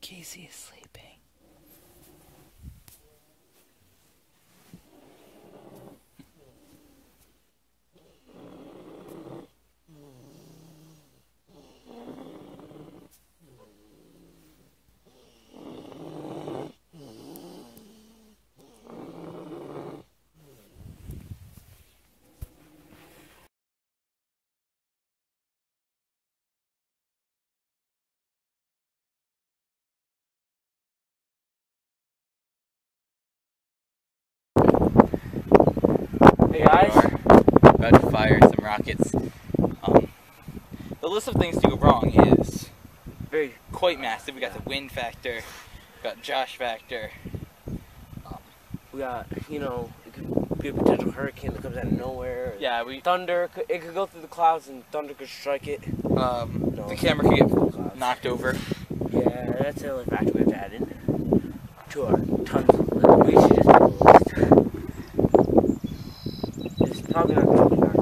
Casey is sleeping. Hey guys, About to fire some rockets. The list of things to go wrong is quite massive. We got the wind factor, we got Josh factor. we got, it could be a potential hurricane that comes out of nowhere. Yeah, Thunder, it could go through the clouds and thunder could strike it. the camera could get knocked over. Yeah, that's the only factor we have to add in to our tons of list. We should just do a list. It's probably not going to be hard.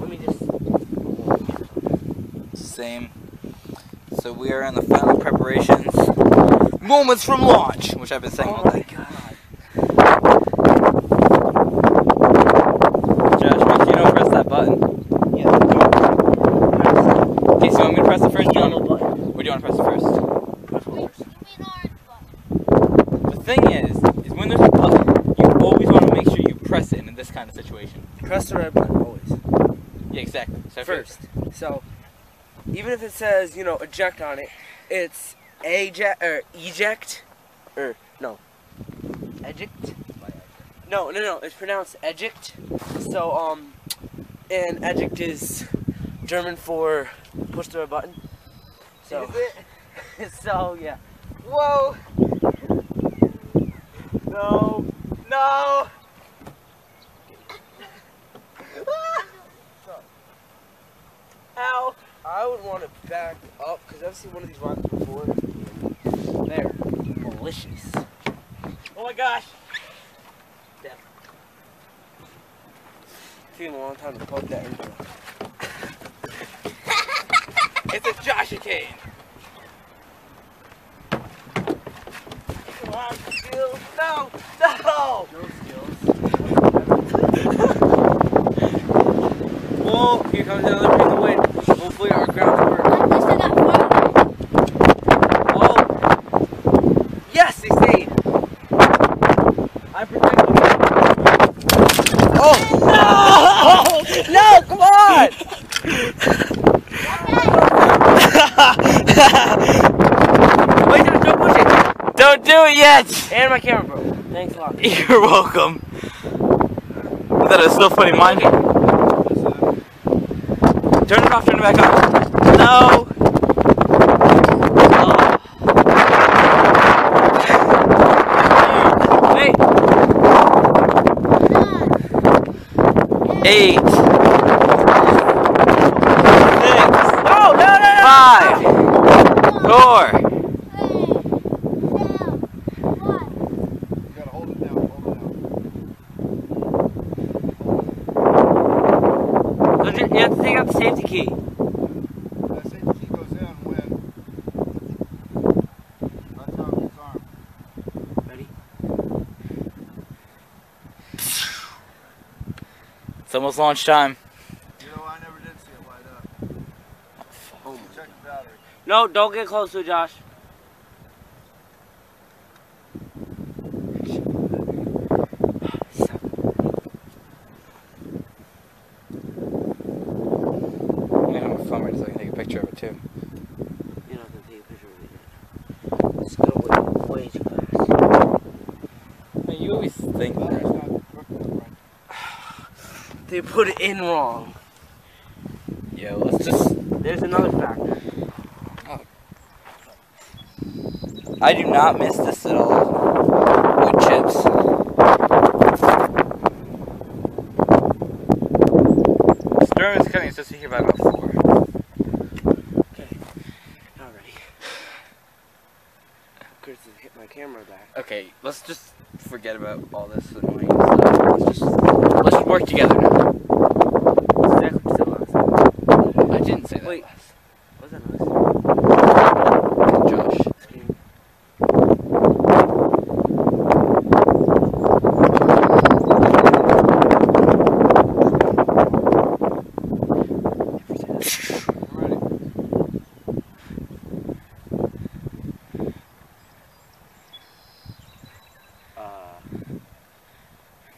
Let me just... Same. So we are in the final preparations. Moments from launch, which I've been saying all day. God. Josh, make sure you don't press that button. Yeah. Okay, so you want me to press it first, John? Yellow button. Or do you want to press it first? Press one first. The thing is when there's a button, you always want to make sure you press it in this kind of situation. Press the red button, always. Yeah, exactly. So First. So, even if it says, eject on it, it's eject, eject? No, it's pronounced eject. So, and eject is German for push the red button. So, is it? so, yeah. Whoa! No! No! Ow! I would want to back up, because I've seen one of these rockets before. They're malicious. Oh my gosh! It's taking a long time to plug that into. It's a Joshicane! Come on, skills. No! No! No skills. Whoa, here comes another big wind. Hopefully our ground works. Oh! Yes, they stayed! I protected them. Oh! No! No, come on! Wait, don't push it! Don't do it yet! And my camera broke. Thanks a lot. You're welcome. That is so funny. Mine. Turn it off, turn it back on. No! Wait! 8. 6. No! 5. 4. You have to take out the safety key. That safety key goes in when that's how it's armed. Ready? It's almost launch time. I never did see it light up. Oh. Check the battery. No, don't get close to it, Josh. So I can take a picture of it too. You're not going to take a picture of it yet. It's going way too fast. Hey, you always think Battery's that. not hooked up right. They put it in wrong. Yeah, well, let's just. There's another factor. I do not miss this at all. Wood chips. Storm is coming. It's supposed to be here by about 4. Okay. Not ready. Chris has hit my camera back. Okay, let's just forget about all this annoying stuff. Let's just work together now. Exactly what you said last time. I didn't say that. Wait. last. What was that noise? Josh. Scream.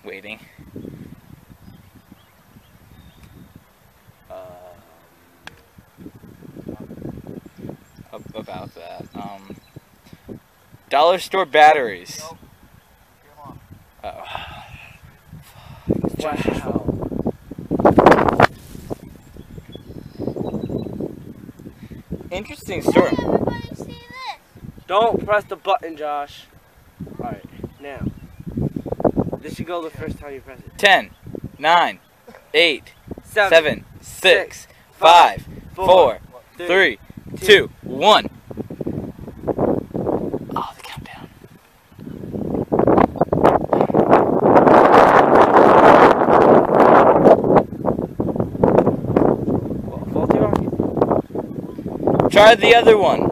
waiting. About that. Dollar store batteries. Nope. Come on. Wow. Interesting story. Everybody see this? Don't press the button, Josh. Alright, now. This should go the first time you press it. 10, 9, 8, 7, 7, 6, 5, 4, 3, 2, 1. Oh, the countdown. Faulty rocket. Try the other one.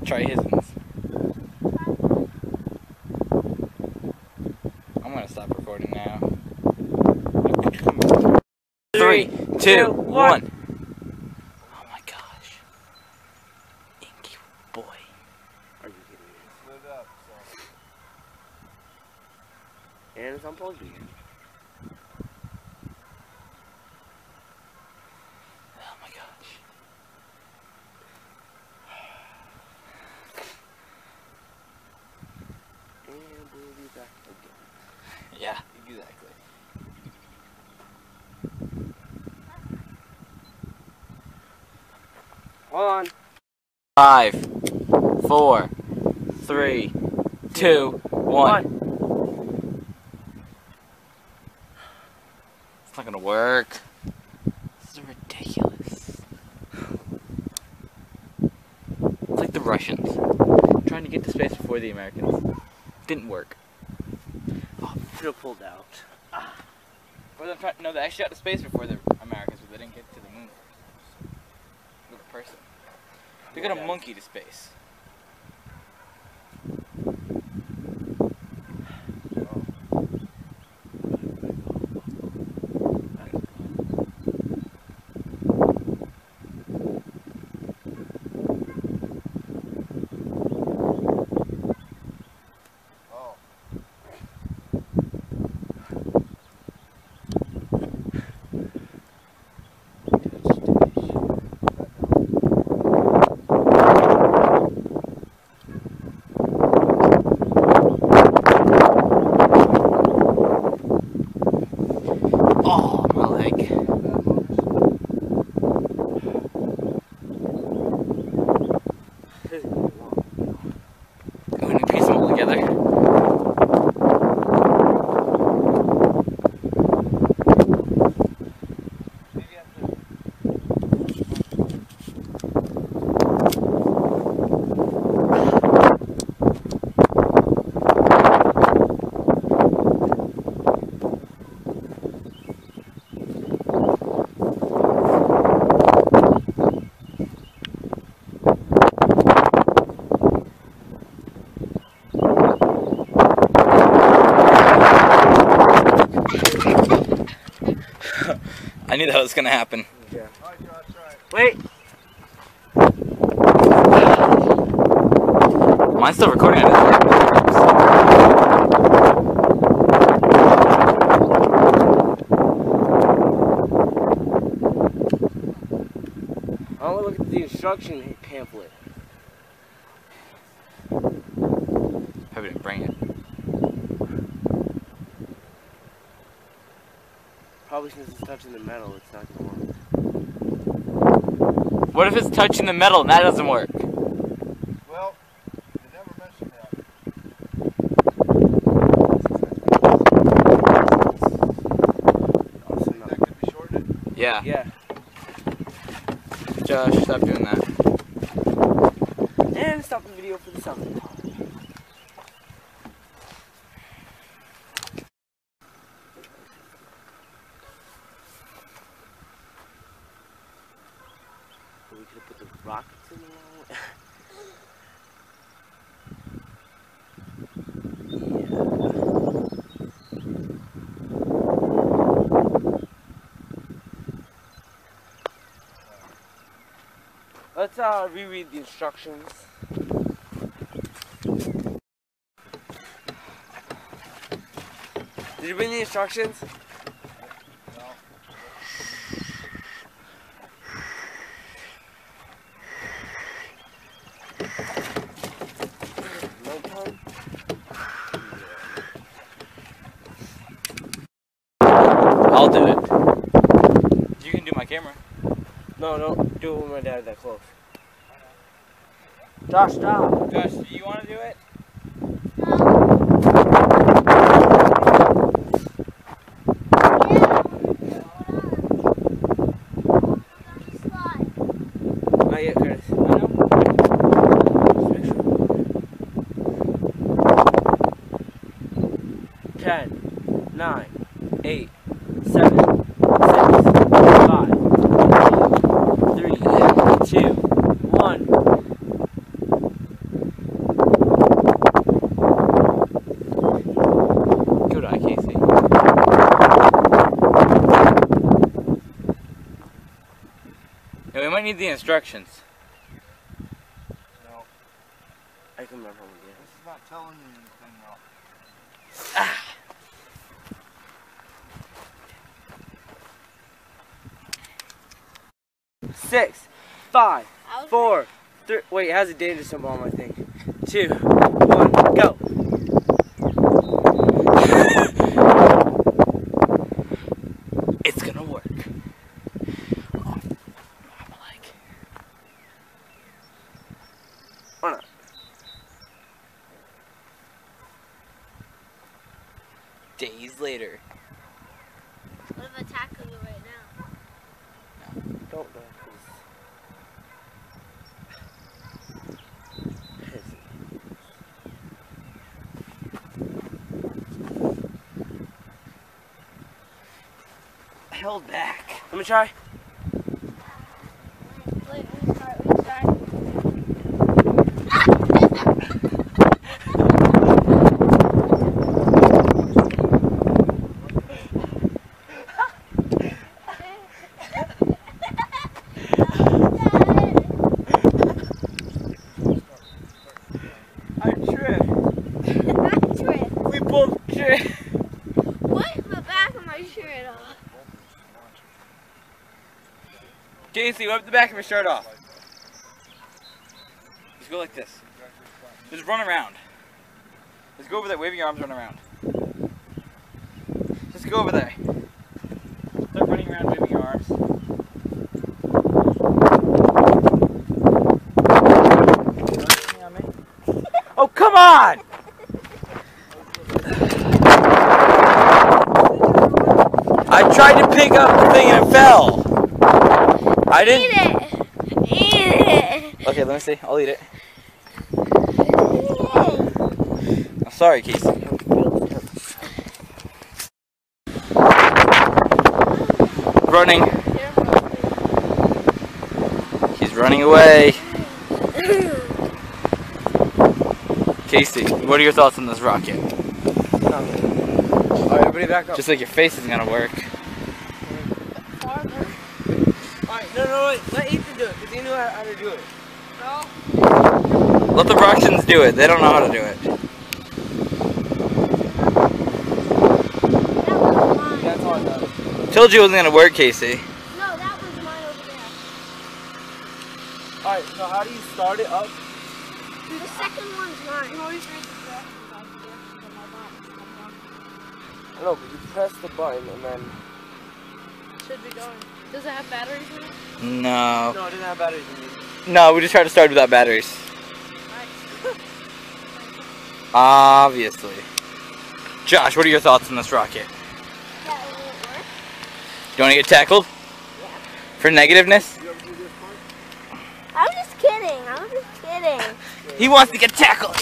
Try his ones. I'm gonna stop recording now. 3, 2, 1. Oh my gosh. Inky boy. Are you kidding me? Lit up, so. And it's unplugged again. Oh my gosh. And we'll be back again. Yeah, exactly. Hold on. 5, 4, 3, 2, 1. It's not gonna work. This is ridiculous. It's like the Russians trying to get to space before the Americans. Didn't work. Should have pulled out. Or them trying, no, they actually got to space before the Americans, but they didn't get to the moon. With a person. They got a monkey to space. Oh. Oh, my leg. Going to piece them all together. Maybe you have to. I knew that was going to happen. Yeah. Alright, Josh, alright. Wait. Mine's still recording. I want to look at the instruction pamphlet. Probably didn't bring it. Probably since it's touching the metal, it's not going to work. What if it's touching the metal and that doesn't work? Well, they never mentioned that. Also Think not. that could be shorted? Yeah. Yeah. Josh, stop doing that. And stop the video for the summer. We could have put the rockets in the wrong way. Let's reread the instructions. Did you bring the instructions? Nighttime? I'll do it. You can do my camera. No, don't do it with my dad that close. Josh, stop. Josh, do you want to do it? Not yet, Curtis. I know. Just make sure. 10, 9, 8, 7, 6, 5, 3, 2, 1. Good eye, Casey. Yeah, we might need the instructions. No, I can remember when this is not telling you anything though. Six, 5, 4, 3. Wait, it has a danger symbol on my thing. 2, 1, go. It's gonna work. Oh, I'm like, Or not. days later. What if I tackle you right now? Don't. Held back. Let me try. Wait, restart. I tripped. We both tripped. Wipe the back of my shirt off. Casey, wipe the back of your shirt off. Just go like this. Just run around. Just go over there, wave your arms, run around. Just go over there. Start running around, waving your arms. Oh, come on! I tried to pick up the thing and it fell. I didn't. Eat it. Eat it. Okay, let me see. I'll eat it. I'm sorry, Casey. Running. He's running away. Casey, what are your thoughts on this rocket? Alright, everybody back up. Just like your face isn't gonna work. Alright, no, wait. Let Ethan do it, because he knew how to do it. Let the Russians do it. They don't know how to do it. That was mine. That's all it does. Told you it wasn't gonna work, Casey. No, that was mine over there. Alright, so how do you start it up? The second one's mine. I know, but you press the button and then... Should be going. Does it have batteries in it? No. No, it doesn't have batteries in it. No, we just tried to start without batteries. Nice. Obviously. Josh, what are your thoughts on this rocket? That won't work. You want to get tackled? Yeah. For negativeness? I was just kidding. He wants to get tackled.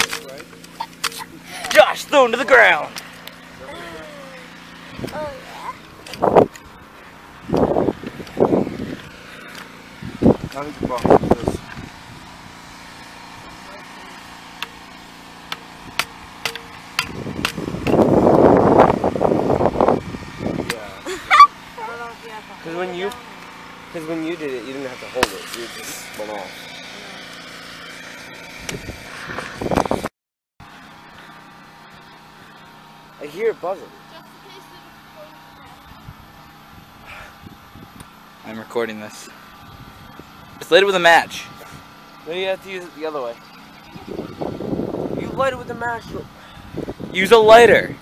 Josh, thrown to the ground. Oh, yeah? I think the box is this. Because when you did it, you didn't have to hold it. You just went off. I hear it buzzing. Just in case I'm recording this. Just light it with a match. No, you have to use it the other way. You light it with the match. Use a lighter.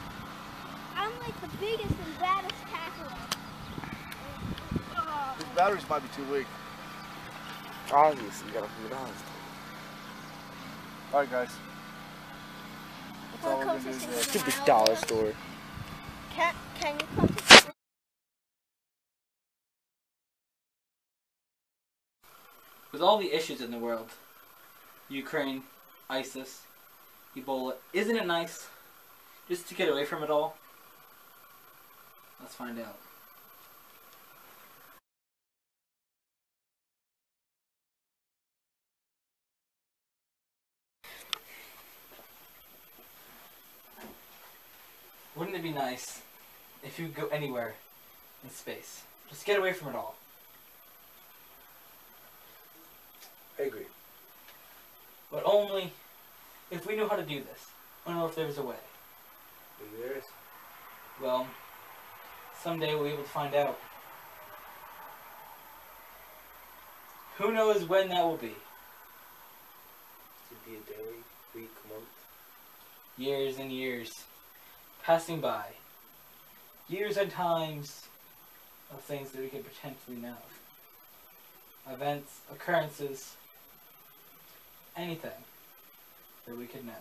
I'm like the biggest and baddest tackler. His batteries might be too weak. Obviously, you gotta put it on. Alright, guys. That's all we're Wanna gonna come do to today. see Stupid dollar store. Can you come to With all the issues in the world, Ukraine, ISIS, Ebola, isn't it nice just to get away from it all? Let's find out. Wouldn't it be nice if you could go anywhere in space? Just get away from it all. I agree. But only if we knew how to do this. I don't know if there's a way. Maybe there is. Well, someday we'll be able to find out. Who knows when that will be? It could be a day, week, month. Years and years passing by. Years and times of things that we could potentially know. Events, occurrences, anything that we could know.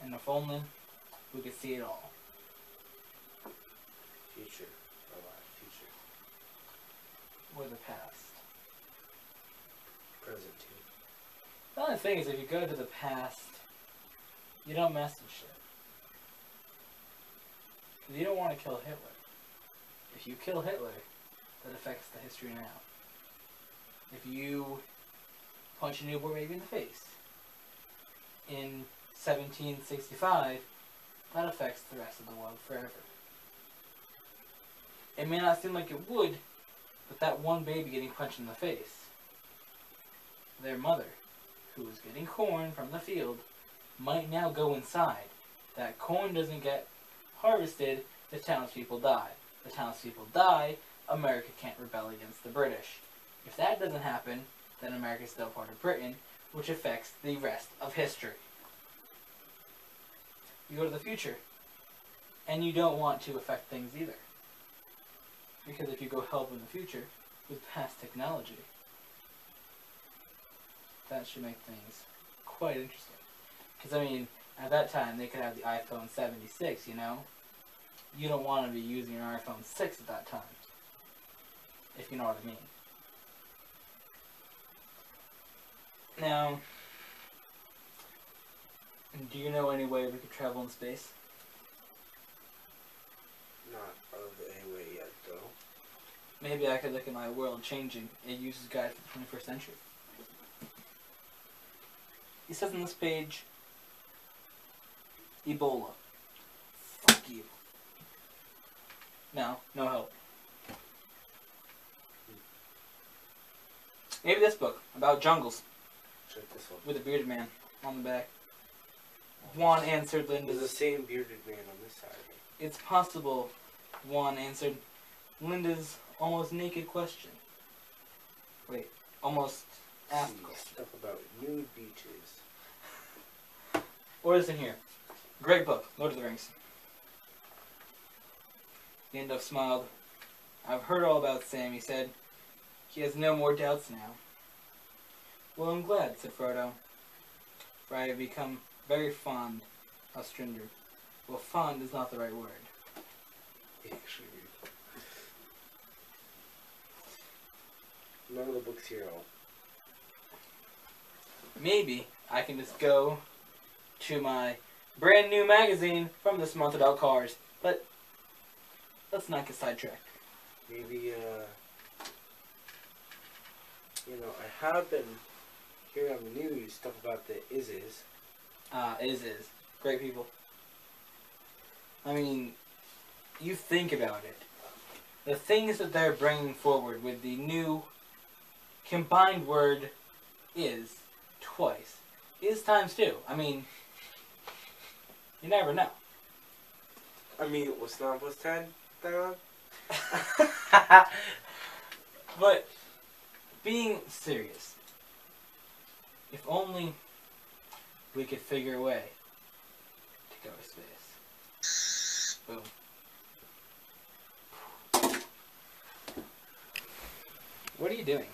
And if only we could see it all. Future. A lot of future. Or the past. Present too. The only thing is, if you go to the past, you don't mess with shit. Because you don't want to kill Hitler. If you kill Hitler, that affects the history now. If you punch a newborn baby in the face in 1765, that affects the rest of the world forever. It may not seem like it would, but that one baby getting punched in the face, their mother, who was getting corn from the field, might now go inside. That corn doesn't get harvested, the townspeople die. The townspeople die, America can't rebel against the British. If that doesn't happen, then America is still part of Britain, which affects the rest of history. You go to the future, and you don't want to affect things either. Because if you go help in the future with past technology, that should make things quite interesting. Because, I mean, at that time, they could have the iPhone 76, you know? You don't want to be using your iPhone 6 at that time. If you know what I mean. Now, do you know any way we could travel in space? Not of any way yet, though. Maybe I could look at my World Changing, a user's guide for the 21st century. He says on this page, Ebola. Fuck you. No help. Maybe this book, about jungles, Check this one. with a bearded man on the back. Juan answered There's the Linda's... same bearded man on this side. It's possible, Juan answered Linda's almost naked question. Wait, almost asked See question. stuff about nude beaches. What is in here? Great book, Lord of the Rings. Gandalf smiled. I've heard all about Sam, he said. He has no more doubts now. Well, I'm glad, said Frodo, for I have become very fond of Strinder. Well, fond is not the right word. Actually, none of the books here are. Maybe I can just go to my brand new magazine from this month about cars. But let's not get sidetracked. Maybe, I have been hearing on the news stuff about the Izzes. Is. Great people. I mean, you think about it. The things that they're bringing forward with the new combined word is twice. Is times two. I mean, you never know. I mean, what's 9 plus 10, Dion? But being serious, if only we could figure a way to go to space. Boom. What are you doing?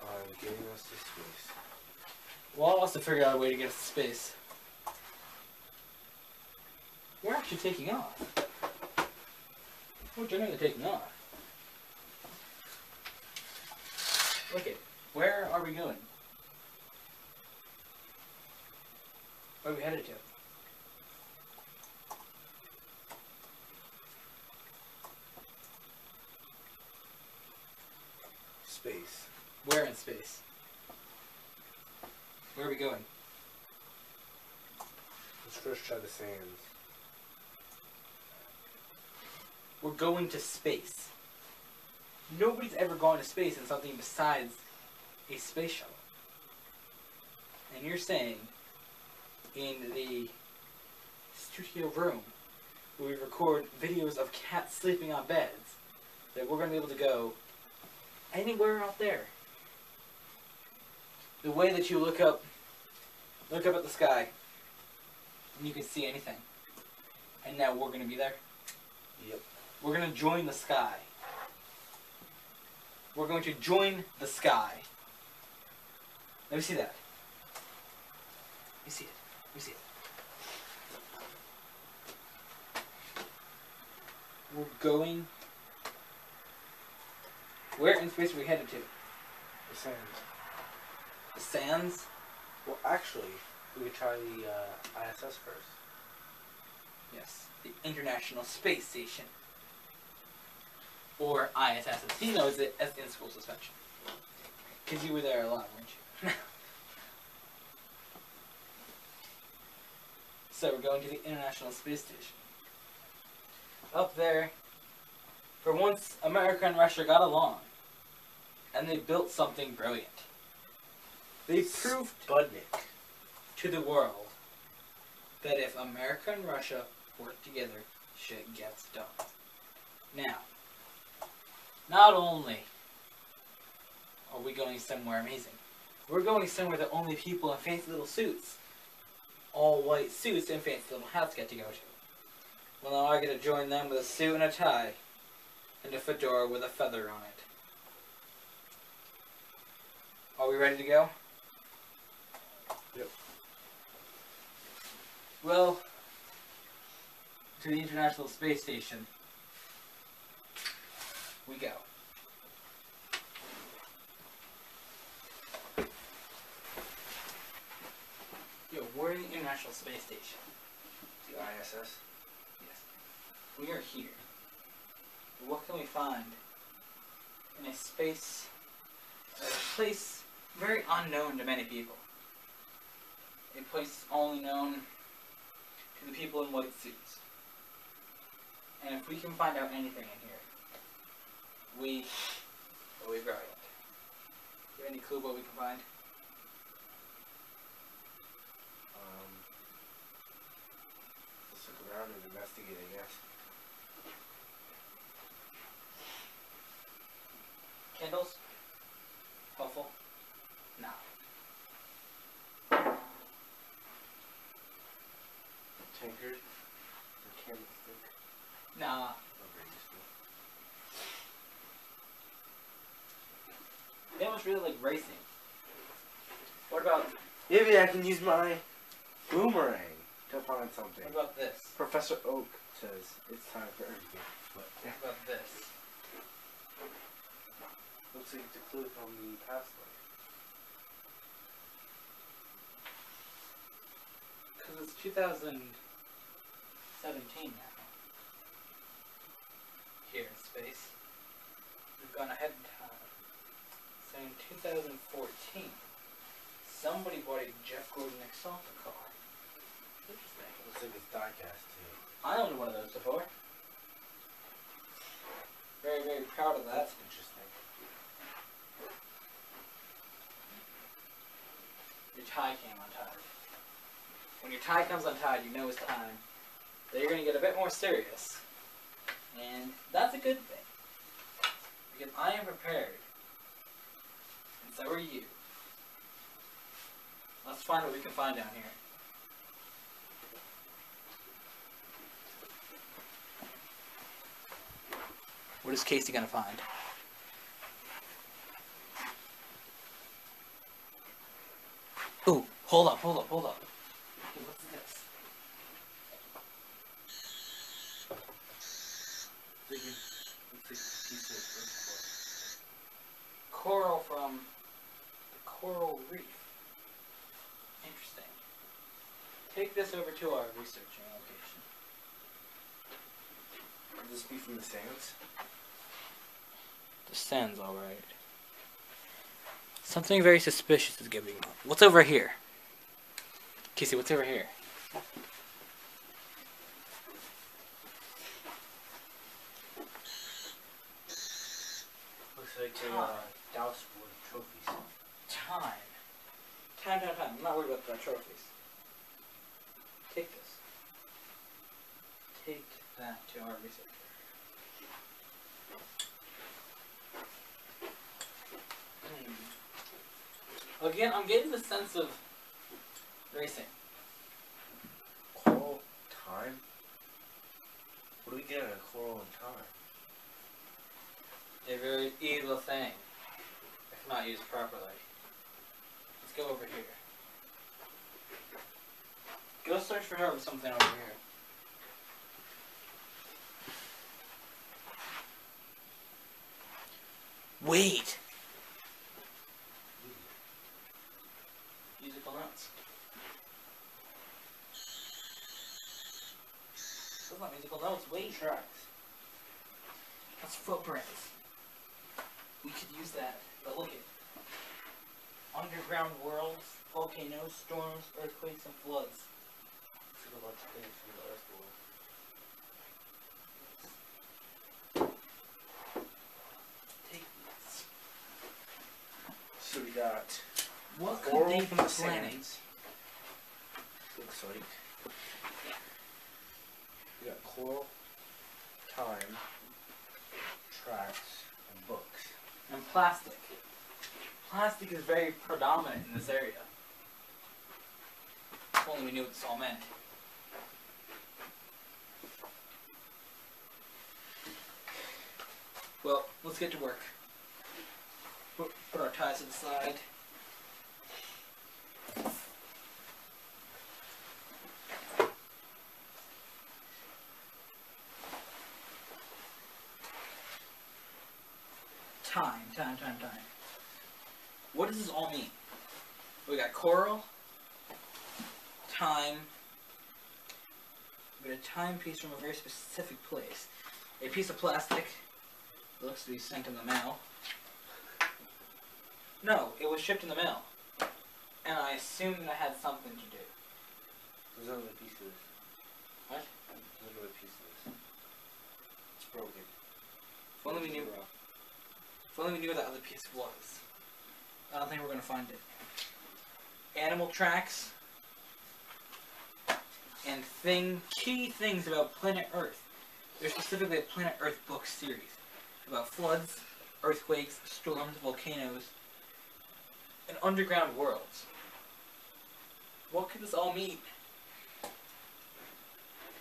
I'm getting us to space. Well, I'll also figure out a way to get us to space. We're actually taking off. We're generally taking off. Look it. Where are we going? Where are we headed to? Space. Where in space? Where are we going? Let's first try the sands. We're going to space. Nobody's ever gone to space in something besides a space shuttle. And you're saying in the studio room where we record videos of cats sleeping on beds that we're going to be able to go anywhere out there. The way that you look up at the sky and you can see anything. And now we're going to be there. Yep. We're going to join the sky. We're going to join the sky. Let me see that. Let me see it. Let me see it. We're going... Where in space are we headed to? The sands. The sands? Well, actually, we could try the ISS first. Yes. The International Space Station. Or ISS. He knows it as in-school suspension. Because you were there a lot, weren't you? So we're going to the International Space Station. Up there, for once, America and Russia got along. And they built something brilliant. They proved Sputnik. to the world that if America and Russia work together, shit gets done. Now, not only are we going somewhere amazing, we're going somewhere that only people in fancy little suits, all white suits and fancy little hats get to go to. Well, now I get to join them with a suit and a tie, and a fedora with a feather on it. Are we ready to go? Yep. Well, to the International Space Station we go. Yo, we're in the International Space Station. The ISS. Yes. We are here. But what can we find in a space, a place very unknown to many people? A place only known to the people in white suits. And if we can find out anything in here, we will be brilliant. Do you have any clue what we can find? Let's look around and investigate, I guess. Candles? Helpful? No. Tankard. A candlestick. Nah. Not very useful. They almost really like racing. What about Maybe I can use my boomerang to find something. what about this? Professor Oak says it's time for everything. But What about this? looks like it's a clue from the past life. Because it's 2017 now. Here in space. We've gone ahead in time. So in 2014, somebody bought a Jeff Gordon Exalta car. Interesting. Looks like it's diecast too. I owned one of those before. Very, very proud of that. That's interesting. Your tie came untied. When your tie comes untied, you know it's time that you're going to get a bit more serious. And that's a good thing. Because I am prepared. And so are you. Let's find what we can find down here. What is Casey gonna find? Ooh, hold up. Okay, what's this? Coral from the coral reef. Interesting. Take this over to our researching location. Could this be from the sands? The sand's alright. Something very suspicious is giving up. What's over here? Casey, what's over here? Looks like a douse full of trophies. Time. I'm not worried about the trophies. Take this. Take that to our research. Again, I'm getting the sense of racing. Coral time? What do we get out of coral and time? A very evil thing, if not used properly. Let's go over here. Go search for her with something over here. Wait! Musical notes. Those are not musical notes, wait. Tracks. That's footprints. We could use that, but look at underground worlds, volcanoes, storms, earthquakes, and floods. This is a bunch of things from the Earth world. Take these. So we got What could coral they be from the planning? sands. Looks like. We got coral, time, tracks, and books. And plastic. Plastic is very predominant in this area. If only we knew what this all meant. Well, let's get to work. Put our ties to the side. Time. What does this all mean? We got coral, time, we got a timepiece from a very specific place. A piece of plastic that looks to be sent in the mail. No, it was shipped in the mail. And I assumed that it had something to do. There's another piece of this. What? There's another piece of this. It's broken. If only we knew. If only we knew what that other piece was. I don't think we're gonna find it. Animal tracks and key things about planet Earth. There's specifically a Planet Earth book series about floods, earthquakes, storms, volcanoes, and underground worlds. What could this all mean?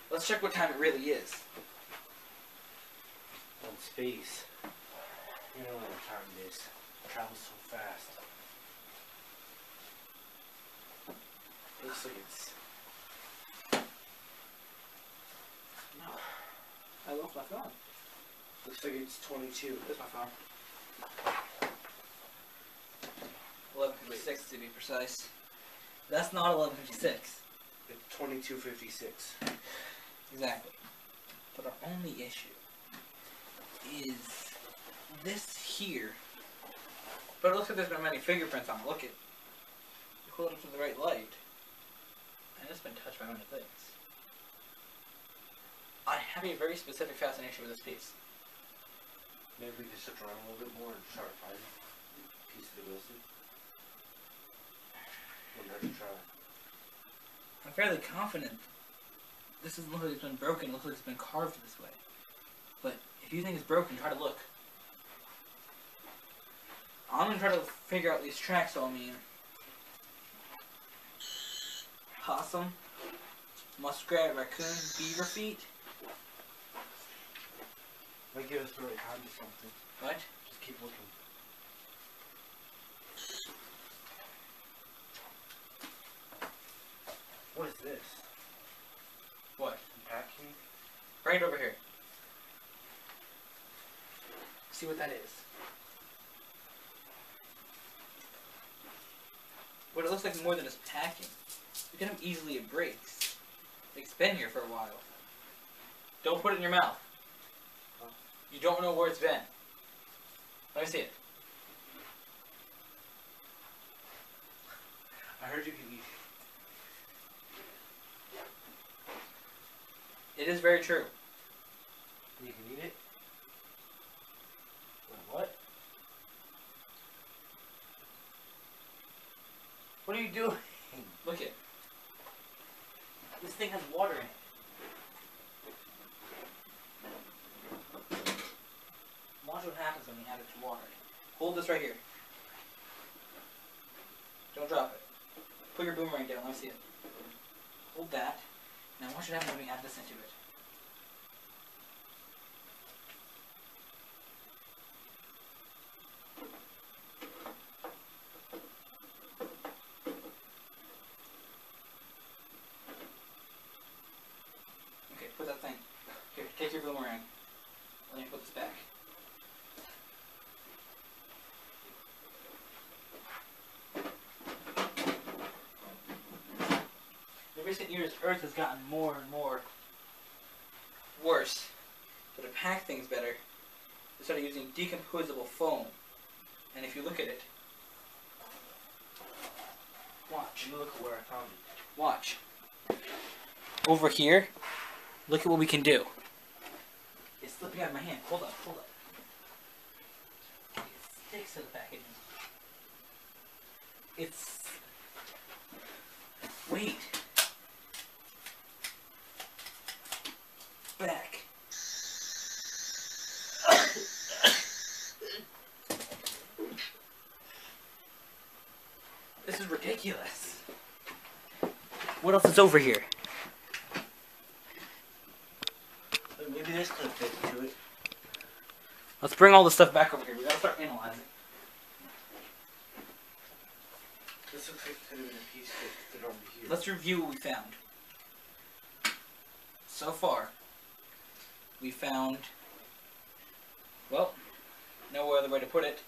Let's check what time it really is. On space. You know what time it is. It travels so fast. Looks like it's... No. I lost my phone. Looks like it's 22. There's my phone. 11:56 to be precise. That's not 11:56. It's 22:56. Exactly. But our only issue is this here. But it looks like there's been many fingerprints on it. Look at it. Hold it up to the right light. And it's been touched by many things. I have a very specific fascination with this piece. Maybe we could search around a little bit more and try to find a piece of the ghosted. We'll have to try. I'm fairly confident this doesn't look like it's been broken. It looks like it's been carved this way. But if you think it's broken, try to look. I'm gonna try to figure out these tracks all mean. Possum, muskrat, raccoon, beaver feet. Might give us the right time or something. What? Just keep looking. What is this? What? Packing? Bring it over here. See what that is. But it looks like more than just packing. Look at how easily it breaks. It's been here for a while. Don't put it in your mouth. You don't know where it's been. Let me see it. I heard you can eat. It is very true. You can eat it? Wait, what? What are you doing? Look it. This thing has water in it. Watch what happens when you add it to water. Hold this right here. Don't drop it. Put your boomerang down. Let me see it. Hold that. Now watch what happens when we add this into it. Okay, put that thing. Here, take your boomerang. Let me put this back. In recent years, Earth has gotten more and more worse. So to pack things better, they started using decomposable foam. And if you look at it, watch. You look at where I found it. Watch. Over here, look at what we can do. It's slipping out of my hand. Hold up, hold up. It sticks to the packaging. It's... Wait. Back. This is ridiculous. What else is over here? Maybe this could fit to it. Let's bring all the stuff back over here. We gotta start analyzing. This looks like it could have been a piece that fit over here. Let's review what we found. So far, we found, well, no other way to put it,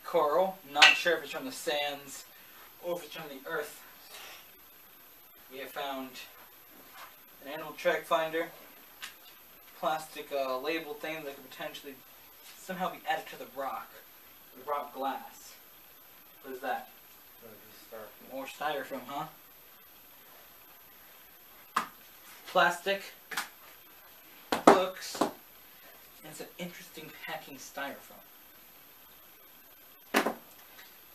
coral. Not sure if it's from the sands or if it's from the earth. We have found an animal track finder, plastic label thing that could potentially somehow be added to the rock glass. What is that? More styrofoam, huh? Plastic, books, and some interesting packing styrofoam.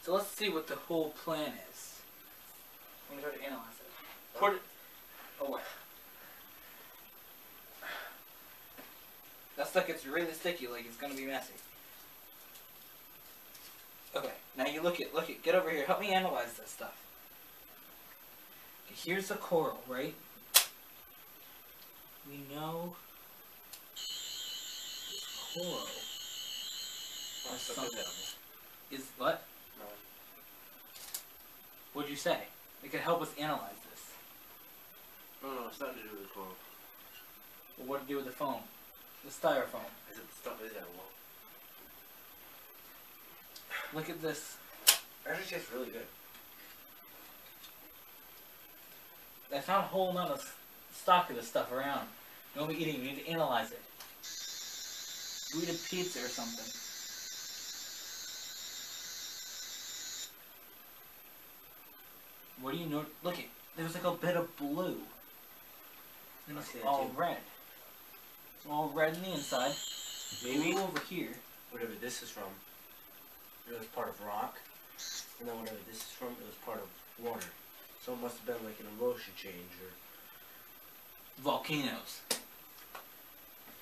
So let's see what the whole plan is. I'm going to try to analyze it. Put it away. That stuff gets really sticky, like it's going to be messy. Okay, now you look it, get over here. Help me analyze this stuff. Okay, here's the coral, right? We know coral or something is what? No. What'd you say? It could help us analyze this. No, it's nothing to do with the coral. Well, what to do with the foam? The styrofoam. I said the stuff is edible. Look at this. Actually tastes really good. That's not a whole lot of stock of this stuff around. You won't be eating. You need to analyze it. You eat a pizza or something. What do you know? Look, there's like a bit of blue. And it's all red. It's all red on the inside. Maybe Blue over here. whatever this is from, it was part of rock. And then whatever this is from, it was part of water. So it must have been like an erosion change or Volcanoes.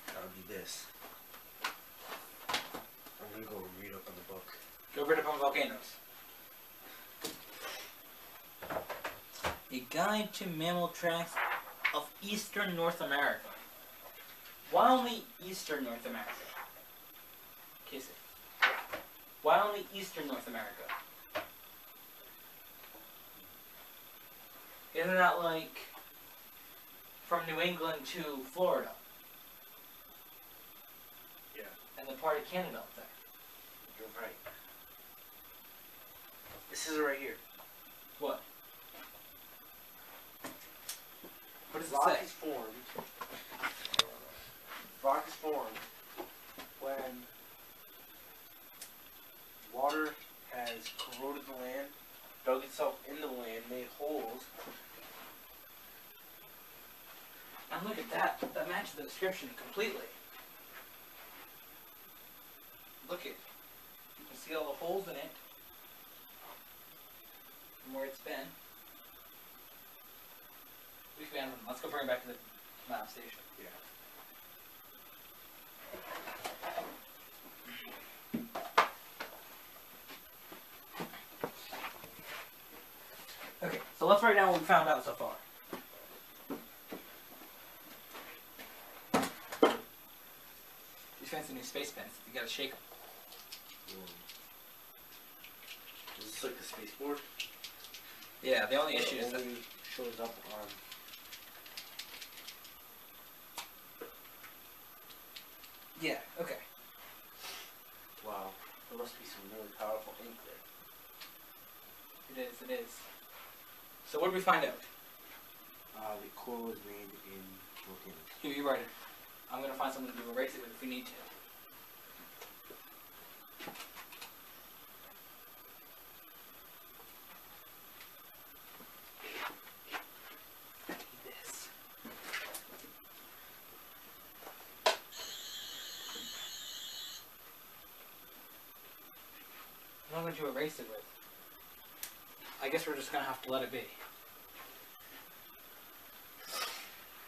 that would be this. I'm gonna go read up on the book. Go read up on volcanoes. A Guide to Mammal Tracks of Eastern North America. Why only Eastern North America? Kiss it. Why only Eastern North America? Isn't that like from New England to Florida? Yeah. And the part of Canada up there. You're right. This is it right here. What? What does it Rock say? is formed. Rock is formed when water has corroded the land, dug itself into the land, made holes. And look at that. That matches the description completely. Look at. You can see all the holes in it. From where it's been. We found them. Let's go bring it back to the map station. Yeah. Okay, so let's write down what we found out so far. These fancy new space pens. You gotta shake them. Is this like the spaceport? Yeah, the only issue is that only shows up on. yeah, okay. Wow, there must be some really powerful ink there. It is. So what did we find out? The core was made in volcanoes. Here, you write it. I'm gonna find something to erase it with if we need to. This. What am I going to erase it with? I guess we're just gonna have to let it be.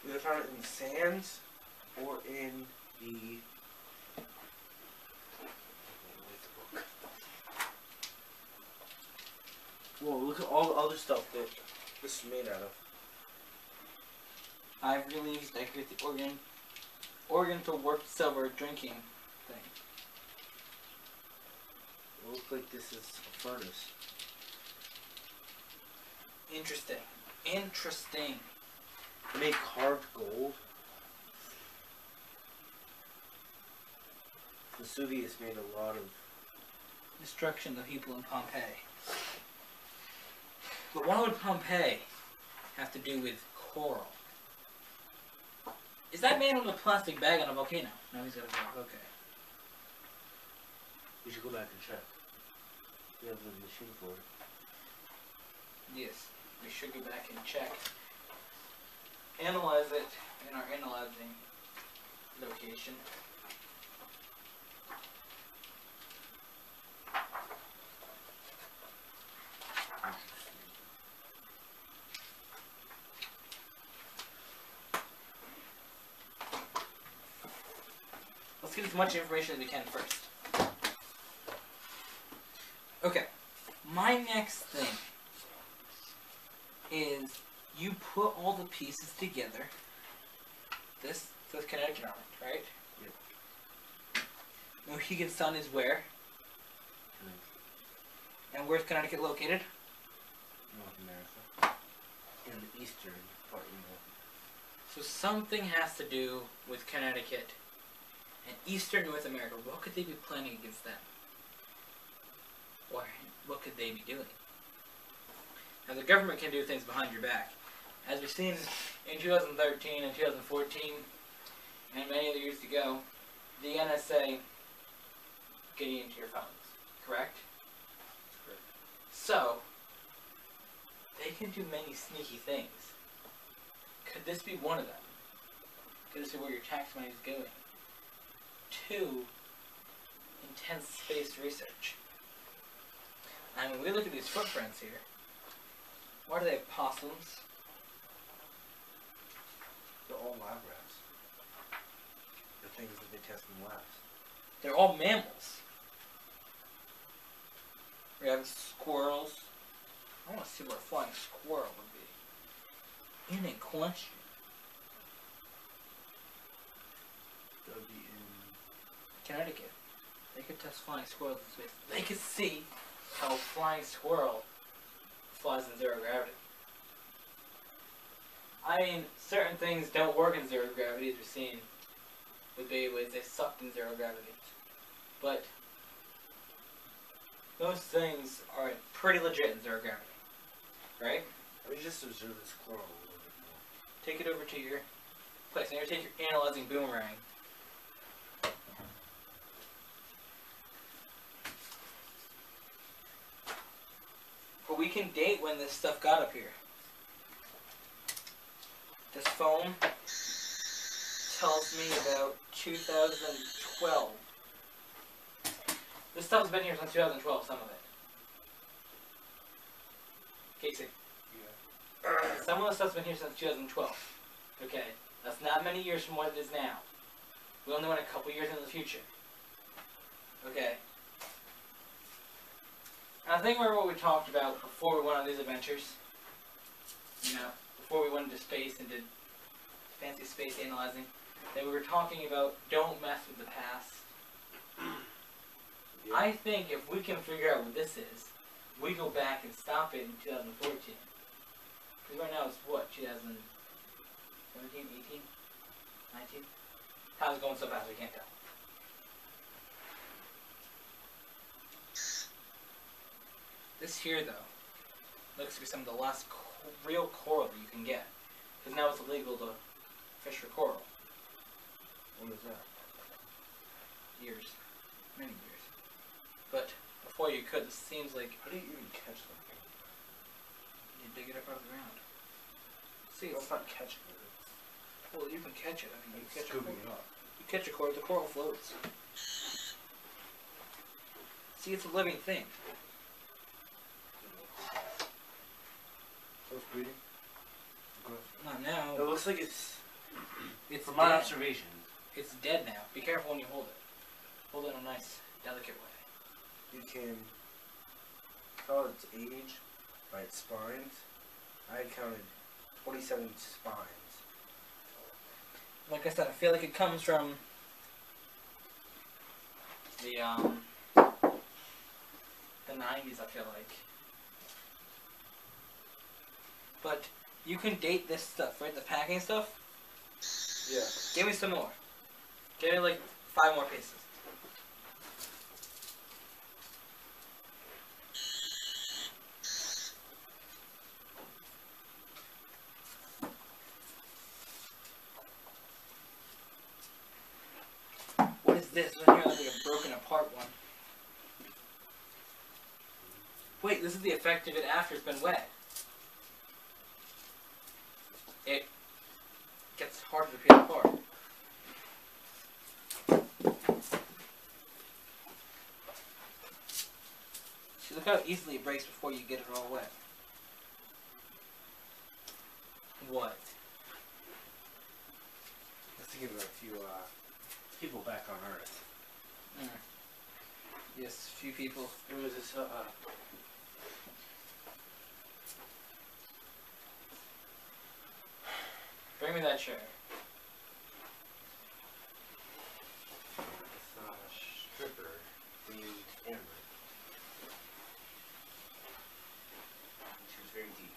We either found it in the sands or in the. Whoa, look at all the other stuff that this is made out of. Ivory leaves decorate the Oriental warped silver drinking thing. It looks like this is a furnace. Interesting. Interesting. They made carved gold. Vesuvius made a lot of. Destruction of people in Pompeii. But what would Pompeii have to do with coral? Is that man with a plastic bag on a volcano? No, he's got a bag. Okay. We should go back and check. We have the machine for it. Yes, we should go back and check. Analyze it in our analyzing location. Let's get as much information as we can first. Okay, my next thing is you put all the pieces together. This says Connecticut on it, right? Yep. Mohegan Sun is where? And where's Connecticut located? North America. In the eastern part of North. So something has to do with Connecticut and eastern North America. What could they be planning against them? Or what could they be doing? Now the government can do things behind your back. As we've seen in 2013 and 2014 and many other years to go, the NSA getting into your phones, correct? Correct. So, they can do many sneaky things. Could this be one of them? Could this be where your tax money is going? 2, intense space research. And when we look at these footprints here, what are they, possums? They're all lab rats. The things that they test in labs. They're all mammals. We have squirrels. I want to see where a flying squirrel would be. In a question. That would be in. Connecticut. They could test flying squirrels in space. They could see how a flying squirrel flies in zero gravity. I mean, certain things don't work in zero gravity, as we've seen with Beyblades. They sucked in zero gravity. But those things are pretty legit in zero gravity. Right? Let me just observe this squirrel a little bit more. Take it over to your place. Now you take your analyzing boomerang. But we can date when this stuff got up here. This phone tells me about 2012. This stuff's been here since 2012, some of it. Casey. Yeah. Some of the stuff's been here since 2012. Okay, that's not many years from what it is now. We only went a couple years into the future. Okay. And I think remember what we talked about before we went on these adventures? You know, before we went into space and did fancy space analyzing, that we were talking about don't mess with the past. Yeah. I think if we can figure out what this is, we go back and stop it in 2014. Because right now it's what, 2017, 18, 19? Time's going so fast we can't tell. This here, though, looks to be some of the last real coral that you can get. Because now it's illegal to fish for coral. When was that? Years. Many years. But before you could, this seems like How do you even catch something? you dig it up out of the ground. See, It's not catching it. well, you can catch it. I mean, you It's catch a scooping coral. it up. You catch a coral, the coral floats. See, it's a living thing. So it's breathing? Not It now. looks like it's. It's From my dead. observation. It's dead now. Be careful when you hold it. Hold it in a nice, delicate way. You can tell its age by its spines. I counted 27 spines. Like I said, I feel like it comes from the 90s, I feel like. But you can date this stuff, right? The packing stuff? Yeah. Give me some more. Give me like 5 more pieces. What is this? This one here looks like a broken apart one. Wait, this is the effect of it after it's been wet. It gets harder to peel apart. See, look how easily it breaks before you get it all wet. What? Let's think about a few people back on Earth. Yes, few people. There was this Bring me that chair. stripper named Amber. She was very deep.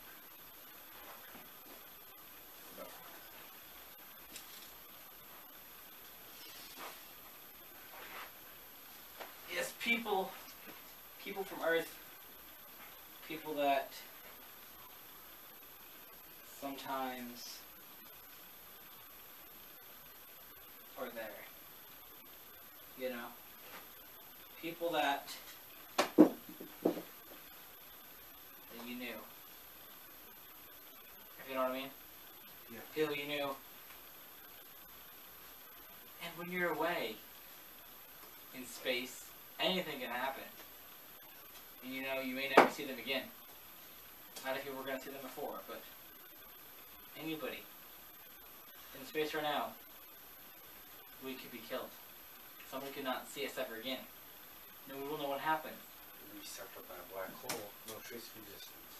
Yes, people from Earth, people that sometimes are there, you know, people that you knew, if you know what I mean? Yeah. People you knew, and when you're away in space, anything can happen. And you know, you may never see them again. Not if you were going to see them before, but anybody in space right now, we could be killed. Somebody could not see us ever again. No, we will know what happened. be sucked up by a black hole. No trace resistance.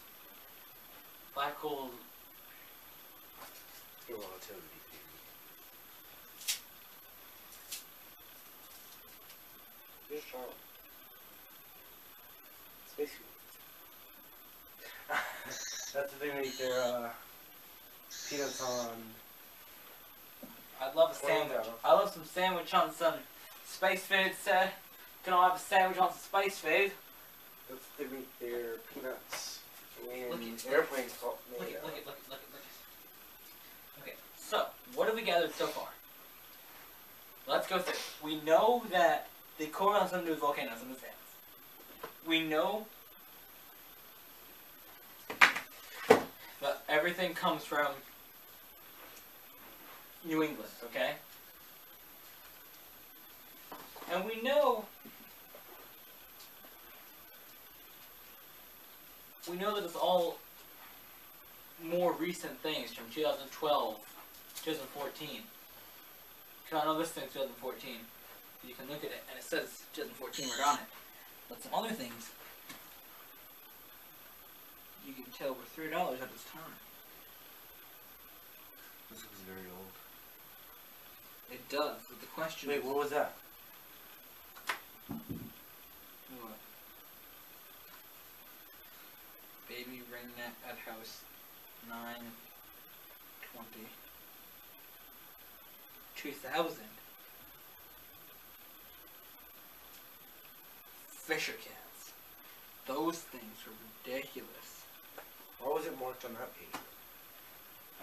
Black hole. Your relativity theory. Here's Charles. Space Fuel. That's the thing they make their peanuts on. I'd love a sandwich. I love some sandwich on some space food, sir. Can I have a sandwich on some space food? That's they make their peanuts in Look at- airplanes called. Look at. Okay, so what have we gathered so far? Let's go through. We know that the core has something to do with volcanoes in the sands. We know that everything comes from New England, okay? And we know that it's all more recent things from 2012, 2014. Because I know this thing's 2014. You can look at it and it says 2014 right on it. But some other things, you can tell were $3 at this time. This looks very old. It does, but the question Wait, is... what was that? What? Baby ring net at house 9/20 2000. Fisher cats. Those things were ridiculous. Why was it marked on that page?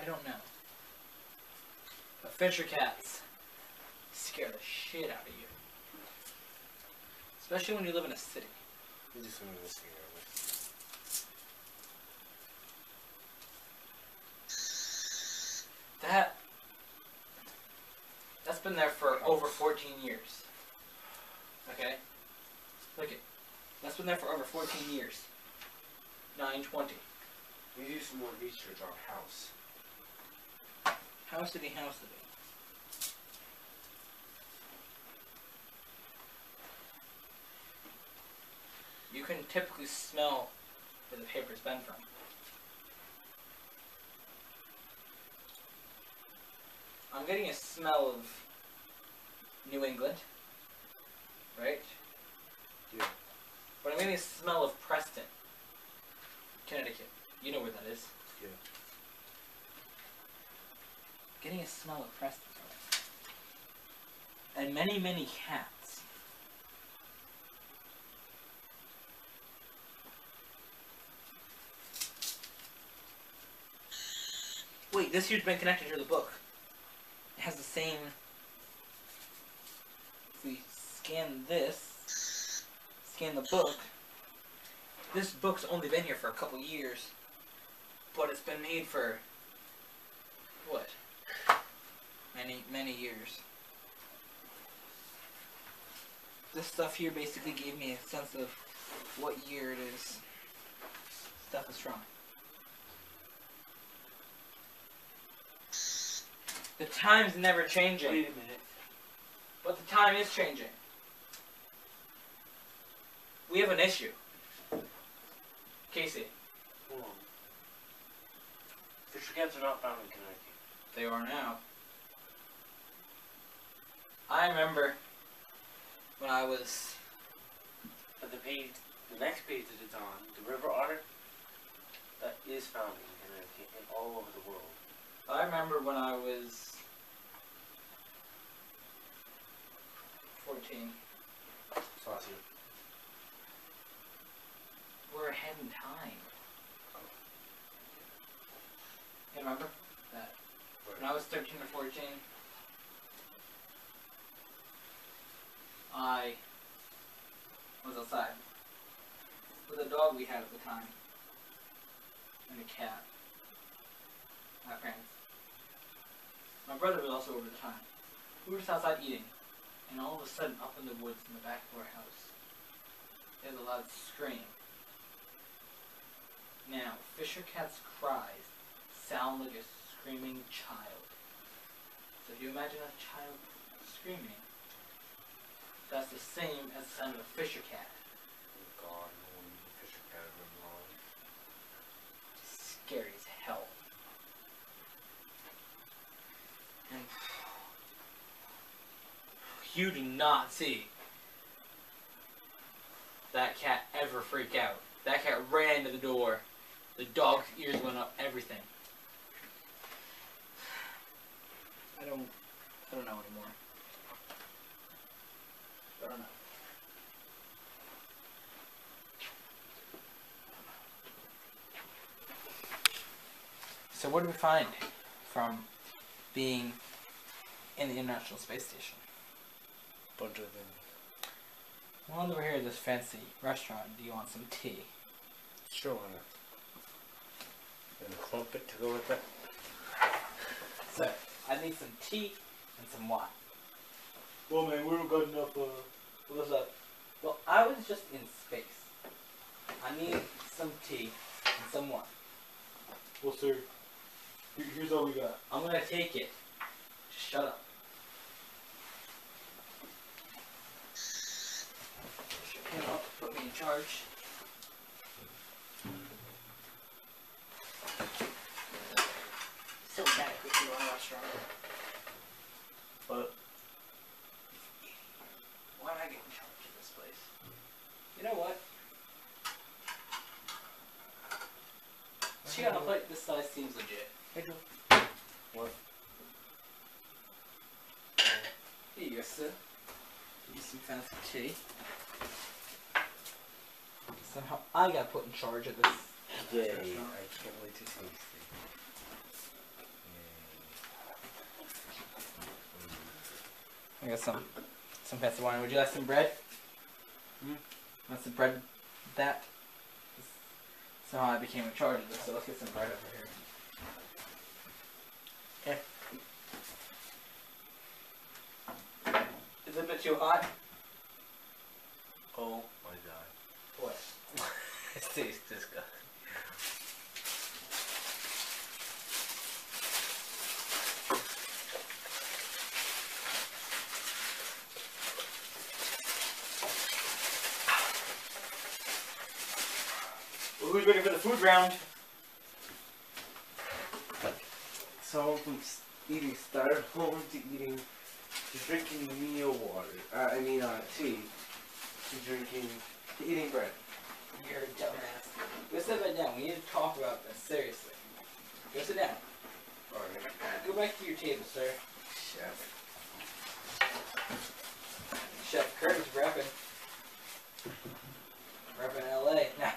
I don't know. But Fisher cats scare the shit out of you. Especially when you live in a city. You just went to this thing earlier. That's been there for over 14 years. Okay? Look it. That's been there for over 14 years. 9/20. We do some more research on house. House city, house city. You can typically smell where the paper's been from. I'm getting a smell of New England, right? Yeah. But I'm getting a smell of Preston, Connecticut. You know where that is. Yeah. Getting a smell of Preston. And many, many cats. Wait, this here's been connected to the book. It has the same... If we scan this, scan the book, this book's only been here for a couple years, but it's been made for, what? Many, many years. This stuff here basically gave me a sense of what year it is stuff is from. The time's never changing. Wait a minute. But the time is changing. We have an issue. Casey. Hold on. Fisher cats are not found in Connecticut. They are now. I remember when I was... But the next page that it's on, the river otter, that is found in Connecticut and all over the world. I remember when I was 14. Saucy. We're ahead in time. You remember that? When I was 13 or 14, I was outside with a dog we had at the time and a cat. My parents. My brother was also over the time. We were just outside eating, and all of a sudden, up in the woods in the back of our house, there's a loud scream. Now, Fisher cat's cries sound like a screaming child. So if you imagine a child screaming, that's the same as the sound of a Fisher cat. God, no scary as hell. And you do not see that cat ever freak out. That cat ran to the door. The dog's ears went up, everything. I don't know anymore. I don't know. So what did we find from being in the International Space Station? Bunch of them. Well, over here at this fancy restaurant, do you want some tea? Sure, why not? And a crumpet to go with that. So, I need some tea and some wine. Well, man, we don't got enough. What's up? Well, I was just in space. I need some tea and some wine. Well, sir, here's all we got. I'm gonna take it. Just shut up. Shut him up. Put me in charge. So bad if you run a restaurant. But Why did I get in charge of this place? You know what? Tea on a plate this size seems legit. I do. What? Here you go, sir. Give you some fancy tea. Somehow I got put in charge of this. Yay! I restaurant. can't wait to taste it. I got some fancy wine. Would you like some bread? Want some bread with that? Somehow I became in charge of this, so let's get some bread over here. Okay. Is it a bit too hot? Oh my god. What? It tastes disgusting. Well, who's ready for the food round? So from eating styrofoam to drinking meal water. Tea. To eating bread. You're a dumbass. Go sit back down. We need to talk about this, seriously. Go sit down. Alright. Go back to your table, sir. Chef. Chef Kurt is repping. Repping LA. Now,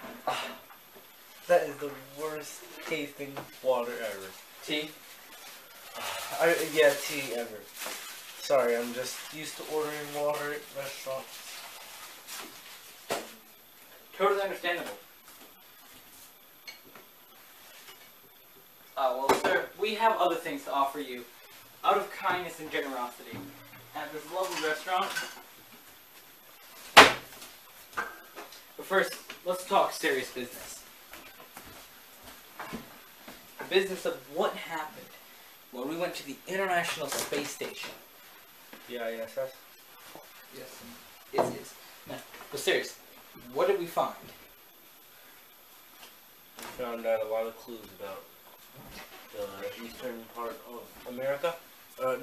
That is the worst tasting water ever. tea? Yeah, tea ever. Sorry, I'm just used to ordering water at restaurants. Totally understandable. Well, sir, we have other things to offer you out of kindness and generosity at this lovely restaurant. But first, let's talk serious business. The business of what happened when we went to the International Space Station. Yeah, ISS. Yes. Is. No, but serious, what did we find? We found out a lot of clues about the eastern part of America,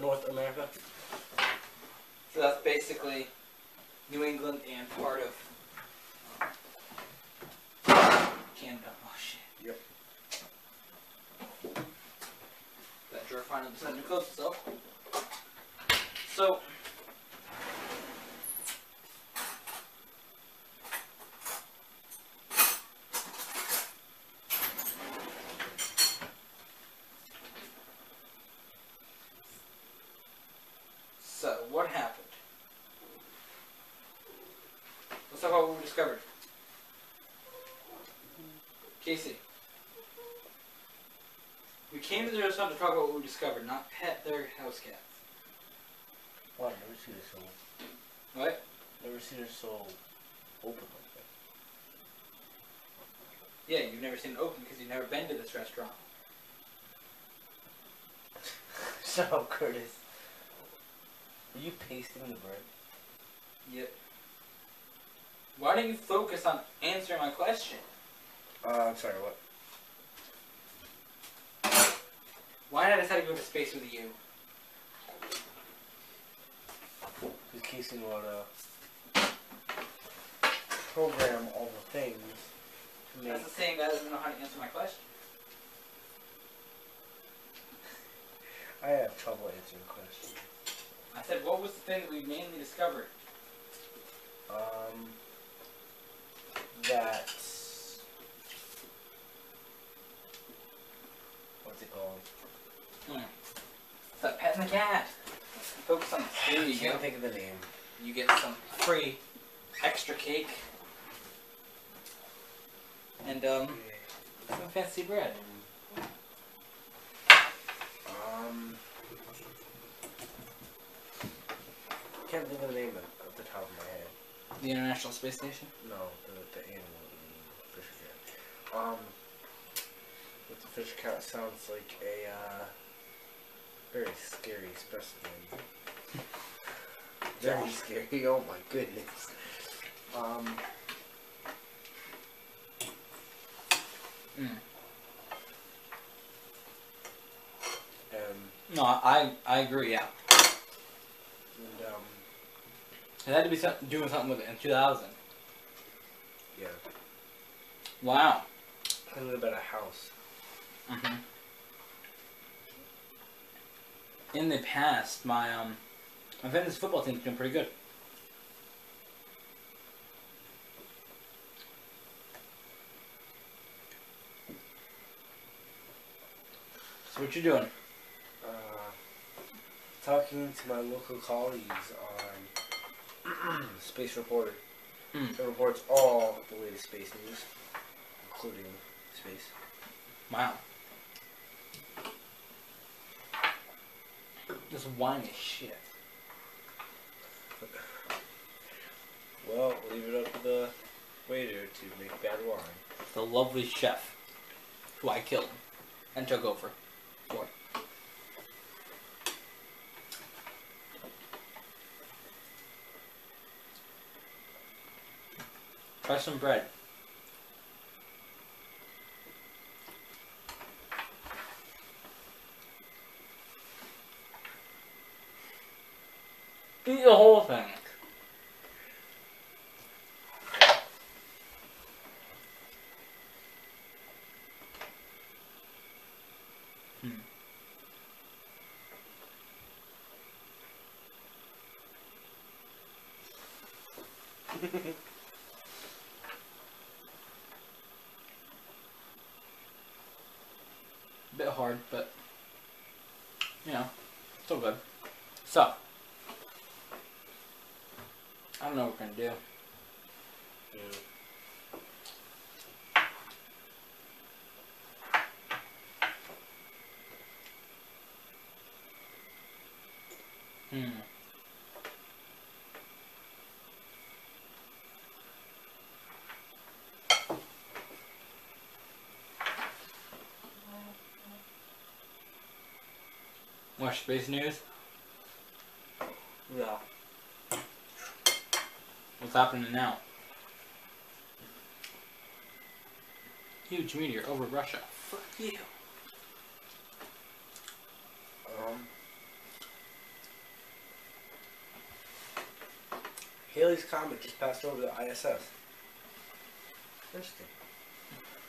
North America. So that's basically New England and part of Canada. Oh shit. Yep. That drawer finally decided to close itself. So what happened? Let's talk about what we discovered. Casey. We came to the restaurant to talk about what we discovered, not pet their house cats. Wow, I've never seen it so. What? Never seen it so open like that. Yeah, you've never seen it open because you've never been to this restaurant. Shut up, Curtis. Are you pasting the bread? Yep. Why don't you focus on answering my question? I'm sorry, what? did I decide to go to space with you? Because Casey would program all the things to make. That's the same guy that doesn't know how to answer my question. I have trouble answering questions. I said, what was the thing that we mainly discovered? That. What's it called? It's that petting the cat. Focus on the There I you can't go. think of the name. You get some free extra cake. And, some fancy bread. Can't think of the name at the top of my head. The International Space Station? No, the animal fisher cat. But the fisher cat sounds like a very scary specimen. Very scary. Oh my goodness. No, I agree, yeah. And It had to be doing something with it in 2000. yeah. Wow. I live at a house. Mm-hmm. In the past, my fantasy football team's been pretty good. So what you doing? Talking to my local colleagues on Space Reporter. It reports all the latest space news, including space. Wow. This wine is shit. Well, leave it up to the waiter to make bad wine. The lovely chef, who I killed and took over for. Try some bread. Eat the whole thing. Bit hard, but you know, still good. So, I don't know what we're gonna do. Watch space news. Yeah. What's happening now? Huge meteor over Russia. Fuck you. Halley's Comet just passed over the ISS. Interesting.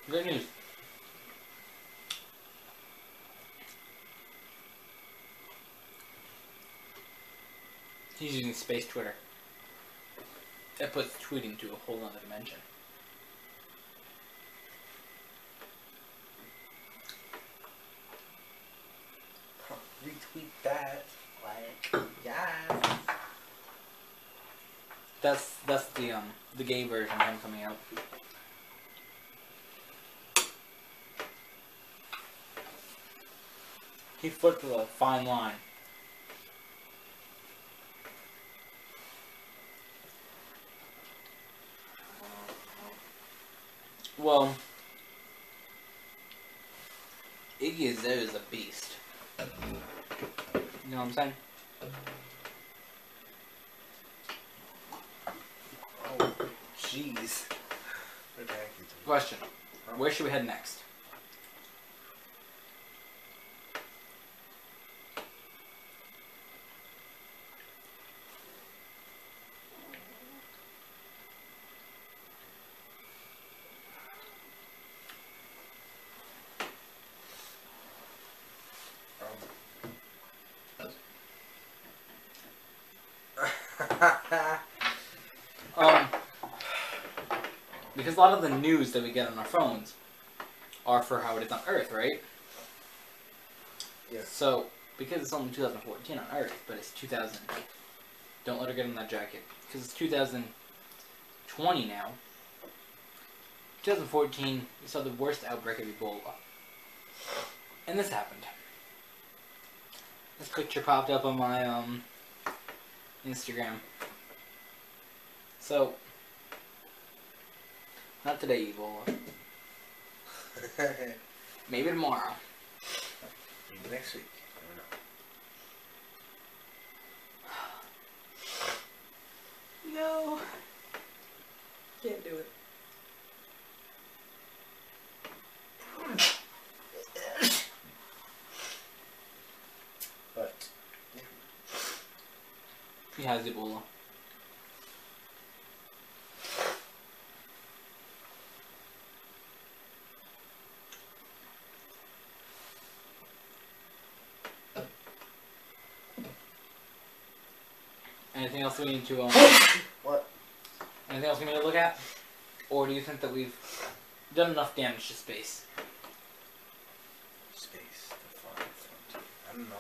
Good news. He's using space Twitter. That puts tweeting to a whole other dimension. Retweet that. Like, yeah. That's the gay version of him coming out. He flipped a fine line. Well, Iggy Azalea is a beast. You know what I'm saying? Oh, jeez. Question. Where should we head next? because a lot of the news that we get on our phones are for how it is on Earth, right? Yeah. So, because it's only 2014 on Earth, but it's 2000. Don't let her get in that jacket. Because it's 2020 now. 2014, we saw the worst outbreak of Ebola. And this happened. This picture popped up on my Instagram. So, not today, Ebola. Maybe tomorrow. Maybe next week. I don't know. No. Can't do it. But He has Ebola. Anything else we need to what? anything else we need to look at? Or do you think that we've done enough damage to space? Space. The far frontier. I don't know.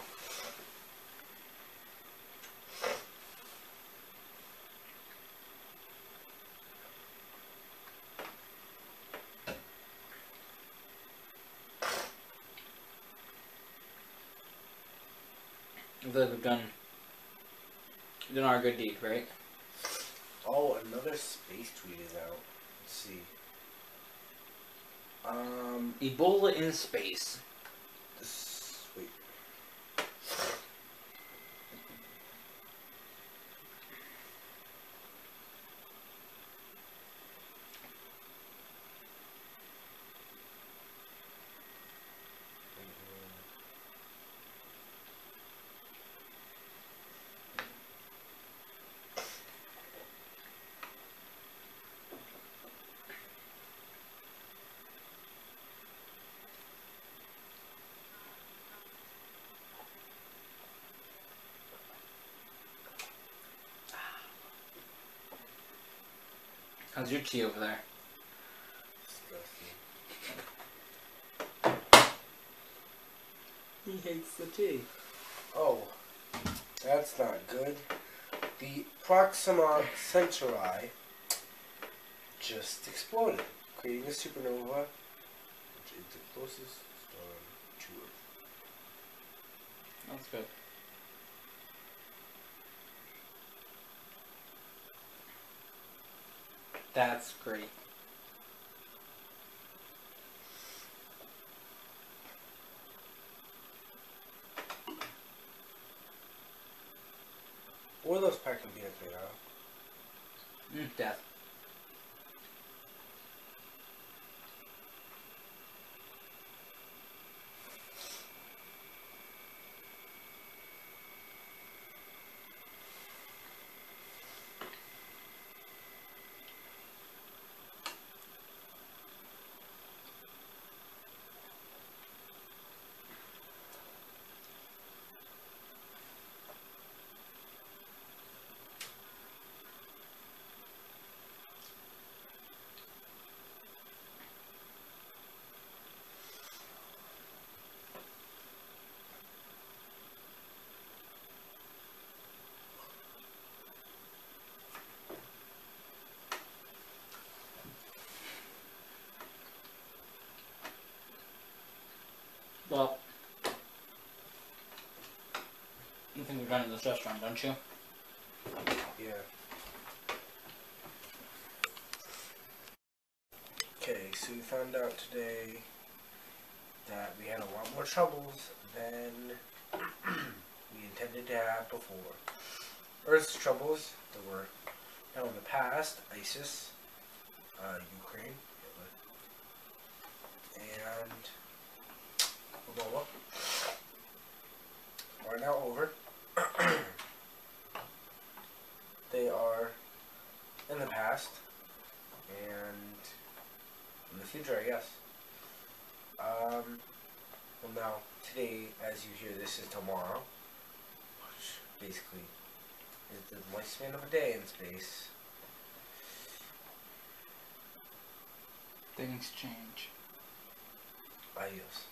I feel like we've done our good deed, right? Oh, another space tweet is out. Let's see. Ebola in space. This, wait. How's your tea over there? Disgusting. He hates the tea. Oh, that's not good. The Proxima Centauri just exploded, creating a supernova, which is the closest star to Earth. That's good. That's great. What are those packing peanuts made out of? Death. Well, you think we're done at this restaurant, don't you? Yeah. Okay, so we found out today that we had a lot more troubles than we intended to have before. Earth's troubles that were now in the past, ISIS, Ukraine, and Ebola are now over. They are in the past and in the future, I guess. Well, now today, as you hear, this is tomorrow, which basically is the lifespan of a day in space. Things change. Adios.